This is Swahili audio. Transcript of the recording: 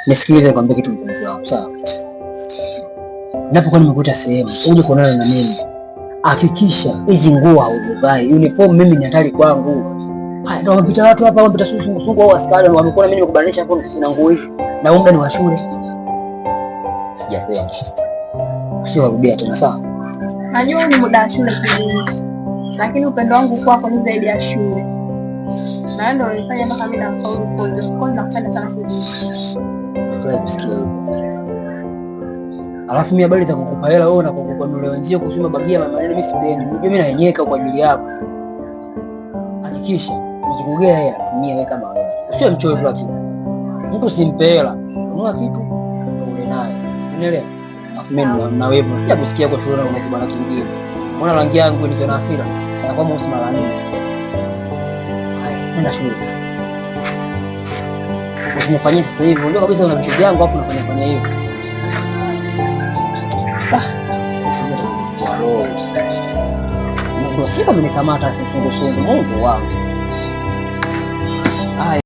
Nisikilize nikwambie kitu mpenzi wangu, sawa? Napokuwa nimekuita sehemu uje kuonana na mimi, hakikisha hizi nguo hauzivai. Uniform mimi ni hatari kwangu. Haya ndio wapita watu hapa, wapita sungu au askari wamekuona mimi nimekubadilisha hapo na nguo hizi. Na muda ni wa shule. Sijapenda. Sio warudia tena, sawa? Najua ni muda wa shule kidogo. Lakini upendo wangu kwako ni zaidi ya shule. Na ndio nilifanya mpaka mimi na faulu kozi. Kwa nini nakupenda sana hivi? Nafurahi kusikia hivyo. Alafu mimi habari za kukupa hela wewe na kukupa nule wenzio kusema bagia mama mimi sipendi. Unajua mimi naenyeka kwa ajili yako. Hakikisha nikikugea hela tumia wewe kama wewe. Usiwe mchoyo tu lakini. Mtu simpe hela. Ununua kitu ule naye. Unaelewa? Alafu mimi na wewe pia kusikia kwa shule na unakubana kingine. Mbona rangi yangu nikiwa na hasira na kwa mweusi mara nini? Haya, nenda shule. Usinifanyie sasa hivi. Unajua kabisa una vitu vyangu afu unafanya hivi. Ndio sika mnikamata siku Mungu wangu.